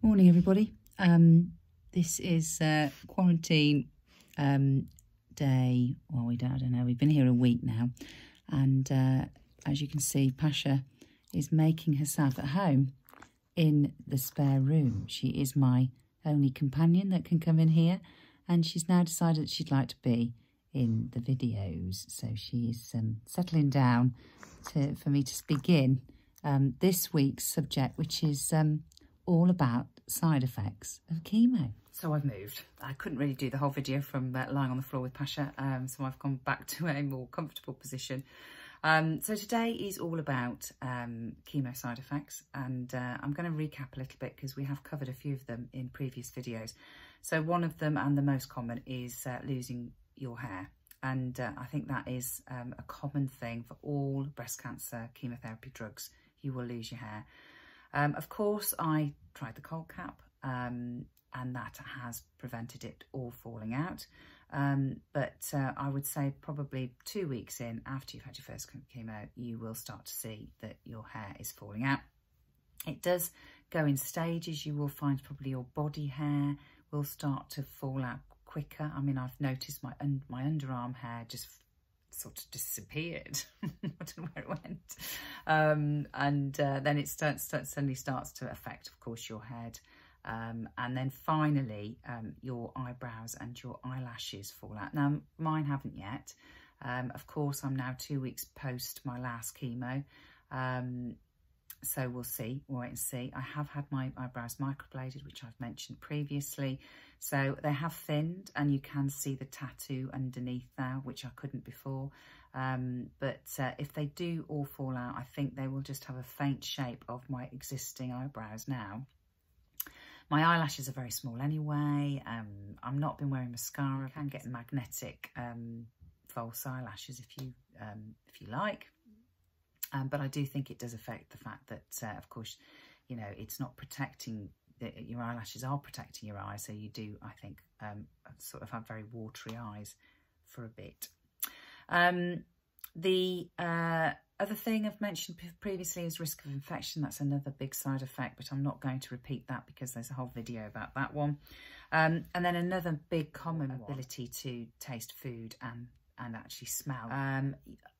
Morning, everybody. This is quarantine day. Well, I don't know. We've been here a week now, and as you can see, Pasha is making herself at home in the spare room. She is my only companion that can come in here, and she's now decided that she'd like to be in the videos. So she is settling down for me to begin this week's subject, which is all about side effects of chemo. So I've moved. I couldn't really do the whole video from lying on the floor with Pasha, so I've gone back to a more comfortable position. So today is all about chemo side effects, and I'm going to recap a little bit because we have covered a few of them in previous videos. So one of them, and the most common, is losing your hair. And I think that is a common thing for all breast cancer chemotherapy drugs. You will lose your hair. Of course, I tried the cold cap, and that has prevented it all falling out. But I would say probably 2 weeks in, after you've had your first chemo, you will start to see that your hair is falling out. It does go in stages. You will find probably your body hair will start to fall out quicker. I mean, I've noticed my underarm hair just sort of disappeared. I don't know where it went. And then it suddenly starts to affect, of course, your head. And then finally, your eyebrows and your eyelashes fall out. Now, mine haven't yet. Of course, I'm now 2 weeks post my last chemo. So we'll see, we'll wait and see. I have had my eyebrows microbladed, which I've mentioned previously. So they have thinned, and you can see the tattoo underneath now, which I couldn't before. But if they do all fall out, I think they will just have a faint shape of my existing eyebrows now. My eyelashes are very small anyway. I've not been wearing mascara. You can get magnetic false eyelashes if you like. But I do think it does affect the fact that, of course, you know, it's not protecting, your eyelashes are protecting your eyes. So you do, I think, sort of have very watery eyes for a bit. The other thing I've mentioned previously is risk of infection. That's another big side effect, but I'm not going to repeat that because there's a whole video about that one. And then another big common ability to taste food and actually smell.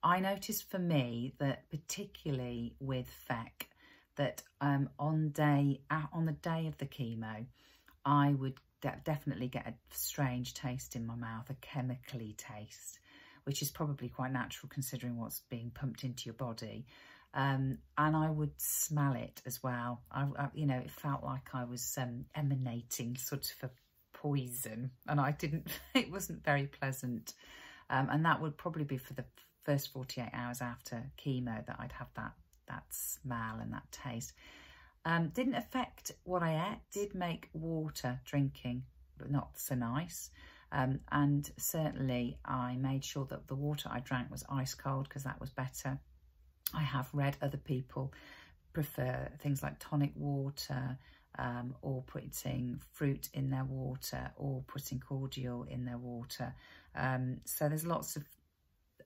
I noticed for me that particularly with FEC, that on the day of the chemo, I would definitely get a strange taste in my mouth, a chemically taste, which is probably quite natural considering what's being pumped into your body. And I would smell it as well. You know, it felt like I was emanating sort of a poison, and it wasn't very pleasant. And that would probably be for the first 48 hours after chemo that I'd have that smell and that taste. Didn't affect what I ate. Did make water drinking, but not so nice. And certainly I made sure that the water I drank was ice cold because that was better. I have read other people prefer things like tonic water, or putting fruit in their water, or putting cordial in their water. So there's lots of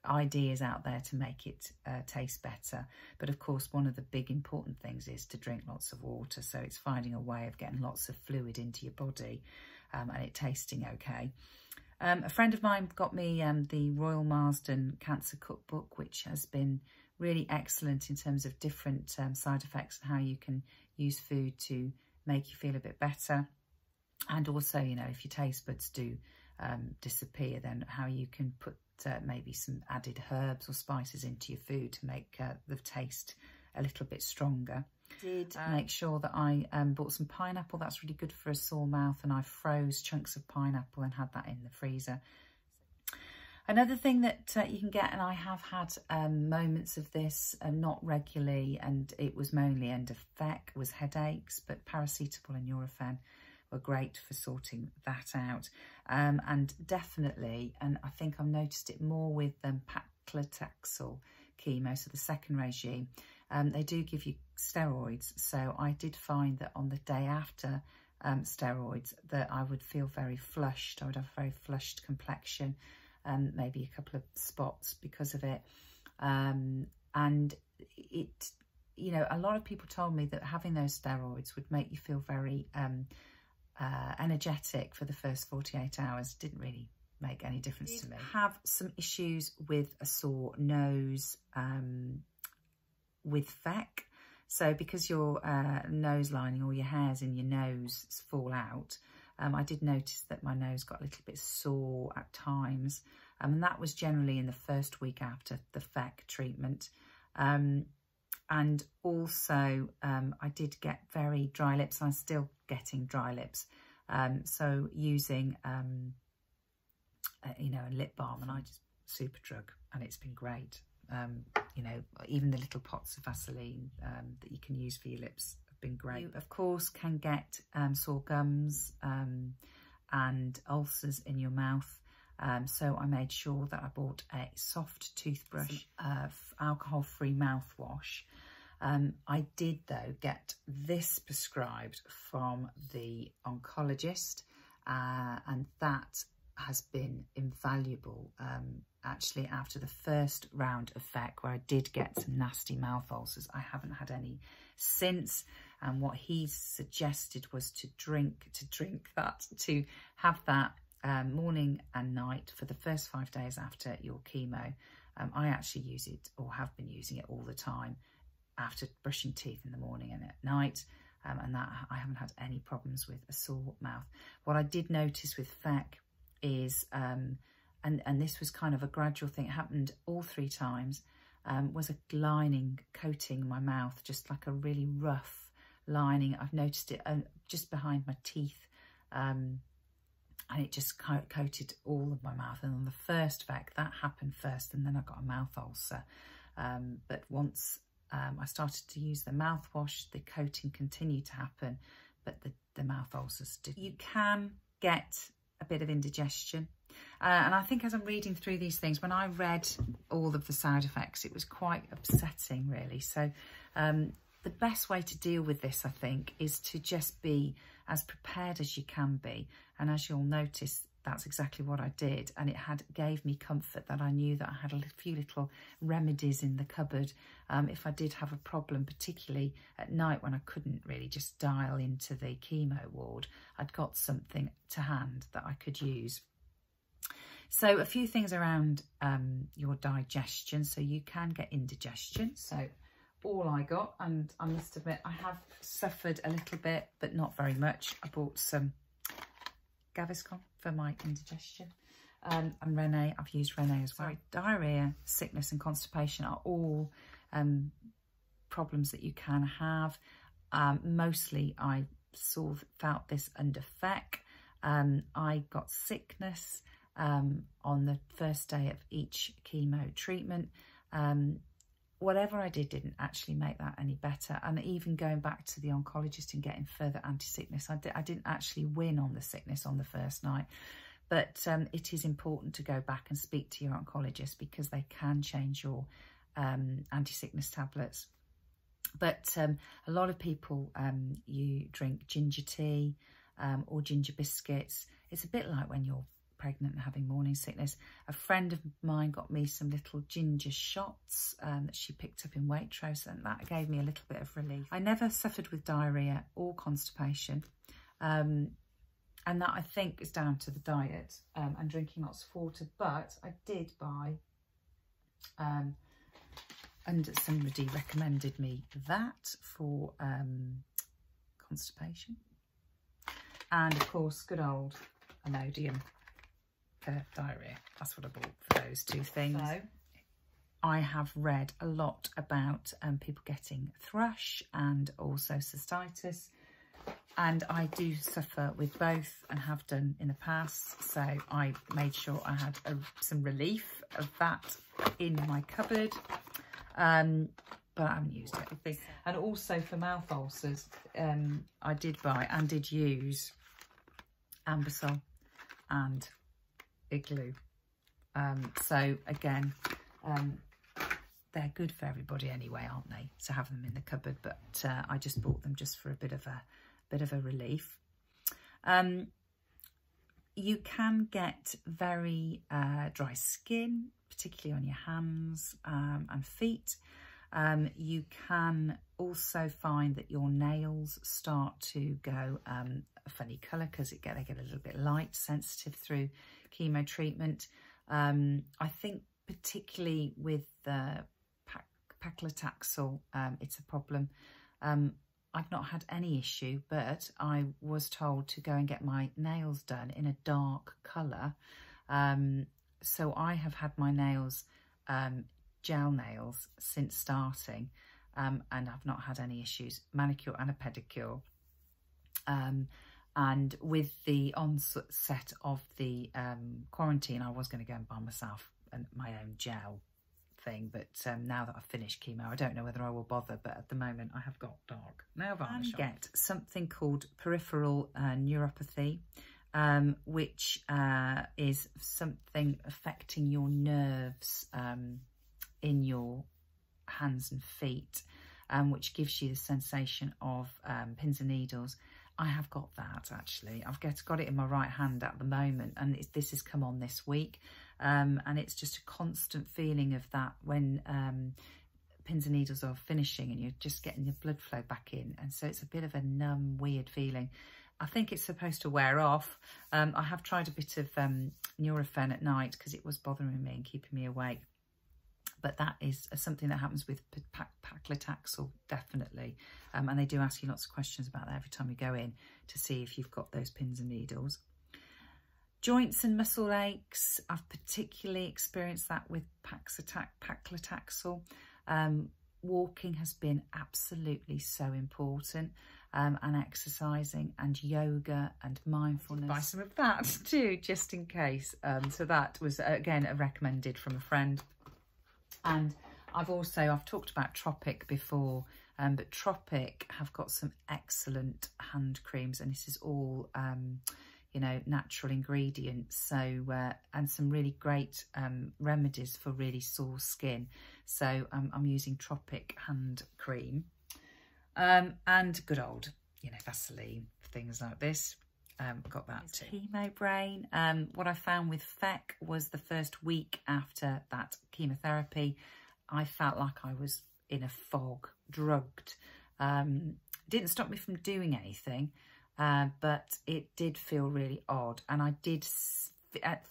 ideas out there to make it taste better. But of course, one of the big important things is to drink lots of water. So it's finding a way of getting lots of fluid into your body and it tasting okay. A friend of mine got me the Royal Marsden Cancer Cookbook, which has been really excellent in terms of different side effects and how you can use food to make you feel a bit better. And also, you know, if your taste buds do disappear, then how you can put maybe some added herbs or spices into your food to make the taste a little bit stronger. Did make sure that I bought some pineapple. That's really good for a sore mouth, and I froze chunks of pineapple and had that in the freezer. Another thing that you can get, and I have had moments of this, not regularly, and it was mainly under FEC, was headaches, but paracetamol and Nurofen were great for sorting that out. And definitely, and I think I've noticed it more with paclitaxel chemo, so the second regime, they do give you steroids. So I did find that on the day after steroids that I would feel very flushed. I would have a very flushed complexion, maybe a couple of spots because of it. And it you know, a lot of people told me that having those steroids would make you feel very energetic for the first 48 hours. Didn't really make any difference to me. Have some issues with a sore nose with feck. So because your nose lining or your hairs in your nose fall out, I did notice that my nose got a little bit sore at times. And that was generally in the first week after the feck treatment. And also I did get very dry lips. I'm still getting dry lips. So using, you know, a lip balm, and I just Superdrug, and it's been great. You know, even the little pots of Vaseline that you can use for your lips have been great. You, of course, can get sore gums and ulcers in your mouth. So I made sure that I bought a soft toothbrush, alcohol-free mouthwash. I did, though, get this prescribed from the oncologist, and that has been invaluable. Actually, after the first round of feck, where I did get some nasty mouth ulcers, I haven't had any since. And what he suggested was to have that morning and night for the first 5 days after your chemo. I actually use it, or have been using it all the time, after brushing teeth in the morning and at night. And that I haven't had any problems with a sore mouth. What I did notice with feck is, and this was kind of a gradual thing, it happened all 3 times, was a lining coating my mouth, just like a really rough lining. I've noticed it just behind my teeth, and it just coated all of my mouth. And on the first feck, that happened first, and then I got a mouth ulcer. But once I started to use the mouthwash, the coating continued to happen, but the mouth ulcers did. You can get a bit of indigestion. And I think as I'm reading through these things, when I read all of the side effects, it was quite upsetting, really. So the best way to deal with this, I think, is to just be as prepared as you can be. And as you'll notice, that's exactly what I did. And it gave me comfort that I knew that I had a few little remedies in the cupboard. If I did have a problem, particularly at night when I couldn't really just dial into the chemo ward, I'd got something to hand that I could use. So a few things around your digestion. So you can get indigestion. So all I got, and I must admit, I have suffered a little bit, but not very much. I bought some Gaviscon for my indigestion. And Rene, I've used Rene as well. Sorry, diarrhea, sickness and constipation are all problems that you can have. Mostly I felt this under feck. I got sickness on the first day of each chemo treatment. Whatever I did didn't actually make that any better. And even going back to the oncologist and getting further anti-sickness, I didn't actually win on the sickness on the first night. But it is important to go back and speak to your oncologist, because they can change your anti-sickness tablets. But a lot of people, you drink ginger tea or ginger biscuits. It's a bit like when you're pregnant and having morning sickness. A friend of mine got me some little ginger shots that she picked up in Waitrose, and that gave me a little bit of relief. I never suffered with diarrhea or constipation, and that I think is down to the diet and drinking lots of water. But I did buy, and somebody recommended me that for constipation, and of course good old Imodium for diarrhea. That's what I bought for those 2 things. So I have read a lot about people getting thrush and also cystitis, and I do suffer with both and have done in the past. So I made sure I had some relief of that in my cupboard, but I haven't used it. And also for mouth ulcers, I did buy and did use Ambisol and Igloo. So again, they're good for everybody anyway, aren't they, to have them in the cupboard? But I just bought them just for a bit of a relief. You can get very dry skin, particularly on your hands and feet. You can also find that your nails start to go a funny colour because they get a little bit light sensitive through chemo treatment. I think particularly with paclitaxel, it's a problem. I've not had any issue, but I was told to go and get my nails done in a dark colour. So I have had my nails, gel nails, since starting, and I've not had any issues, manicure and a pedicure. And with the onset of the quarantine, I was going to go and buy myself my own gel thing, but now that I've finished chemo, I don't know whether I will bother, but at the moment I have got dark nail varnish. You can get something called peripheral neuropathy, which is something affecting your nerves in your hands and feet, which gives you the sensation of pins and needles. I have got that, actually. I've got it in my right hand at the moment, and this has come on this week. And it's just a constant feeling of that when pins and needles are finishing and you're just getting the blood flow back in. And so it's a bit of a numb, weird feeling. I think it's supposed to wear off. I have tried a bit of Nurofen at night because it was bothering me and keeping me awake. But that is something that happens with paclitaxel, definitely. And they do ask you lots of questions about that every time you go in to see if you've got those pins and needles. Joints and muscle aches, I've particularly experienced that with paclitaxel. Walking has been absolutely so important, and exercising and yoga and mindfulness. Buy some of that too, just in case. So that was, again, recommended from a friend. And I've talked about Tropic before, but Tropic have got some excellent hand creams, and this is all, you know, natural ingredients. So, and some really great remedies for really sore skin. So I'm using Tropic hand cream, and good old, you know, Vaseline for things like this. Got that too. Chemo brain. What I found with FEC was the first week after that chemotherapy, I felt like I was in a fog, drugged. Didn't stop me from doing anything, but it did feel really odd. And I did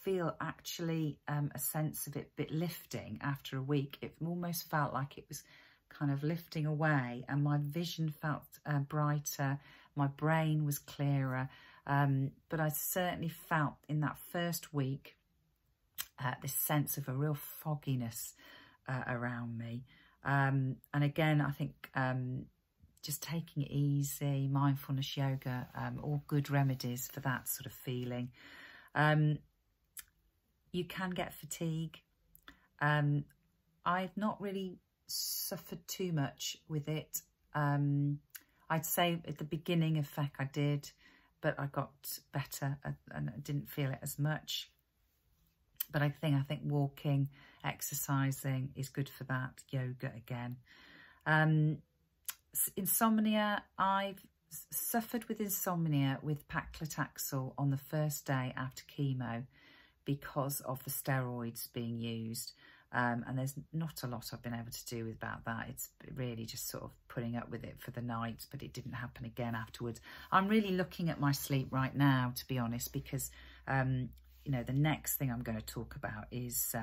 feel actually a sense of it bit lifting after a week. It almost felt like it was kind of lifting away, and my vision felt brighter. My brain was clearer. But I certainly felt in that first week this sense of a real fogginess around me. And again, I think just taking it easy, mindfulness, yoga, all good remedies for that sort of feeling. You can get fatigue. I've not really suffered too much with it. I'd say at the beginning of FEC I did, but I got better and I didn't feel it as much. But I think walking, exercising is good for that. Yoga again. Insomnia, I've suffered with insomnia with paclitaxel on the first day after chemo because of the steroids being used. And there's not a lot I've been able to do about that. It's really just sort of putting up with it for the night, but it didn't happen again afterwards. I'm really looking at my sleep right now, to be honest, because, you know, the next thing I'm going to talk about is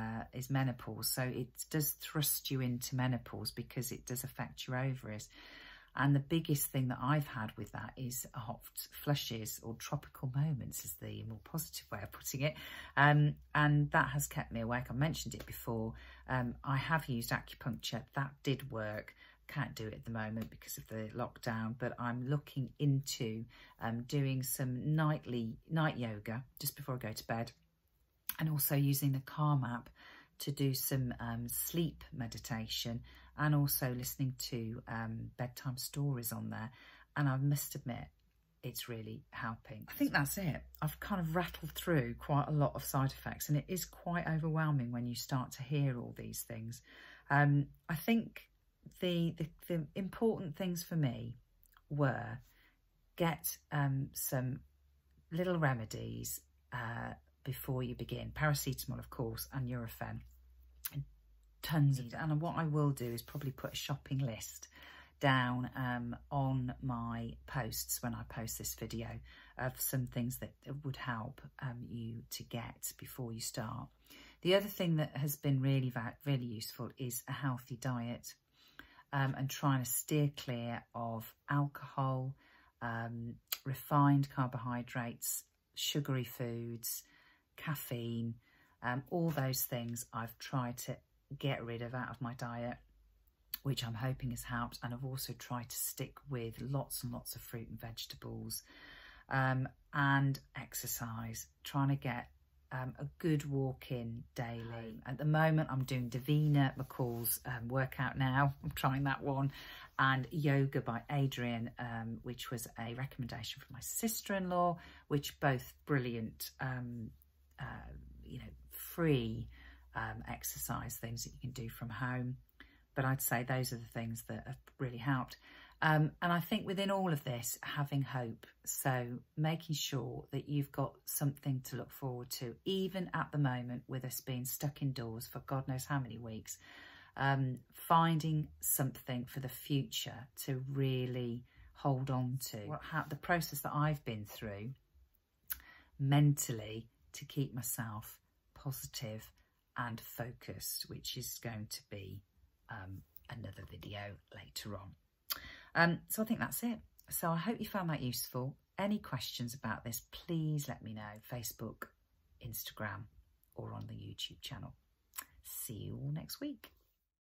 menopause. So it does thrust you into menopause because it does affect your ovaries. And the biggest thing that I've had with that is hot flushes or tropical moments, is the more positive way of putting it. And that has kept me awake. I mentioned it before. I have used acupuncture. That did work. Can't do it at the moment because of the lockdown, but I'm looking into doing some night yoga just before I go to bed, and also using the Calm app to do some sleep meditation, and also listening to bedtime stories on there. And I must admit, it's really helping. I think that's it. I've kind of rattled through quite a lot of side effects, and it is quite overwhelming when you start to hear all these things. I think the important things for me were get some little remedies before you begin. Paracetamol, of course, and Nurofen. tons of, and what I will do is probably put a shopping list down on my posts when I post this video of some things that would help you to get before you start. The other thing that has been really useful is a healthy diet, and trying to steer clear of alcohol, refined carbohydrates, sugary foods, caffeine, all those things I've tried to get rid of out of my diet, which I'm hoping has helped. And I've also tried to stick with lots and lots of fruit and vegetables, and exercise, trying to get a good walk in daily. At the moment, I'm doing Davina McCall's workout now. I'm trying that one, and yoga by Adrian, which was a recommendation from my sister-in-law, which both brilliant, you know, free exercise things that you can do from home. But I'd say those are the things that have really helped. And I think within all of this, having hope. So making sure that you've got something to look forward to, even at the moment with us being stuck indoors for God knows how many weeks, finding something for the future to really hold on to. The process that I've been through mentally to keep myself positive and focused, which is going to be another video later on. So I think that's it. So I hope you found that useful. Any questions about this, please let me know. Facebook, Instagram, or on the YouTube channel. See you all next week.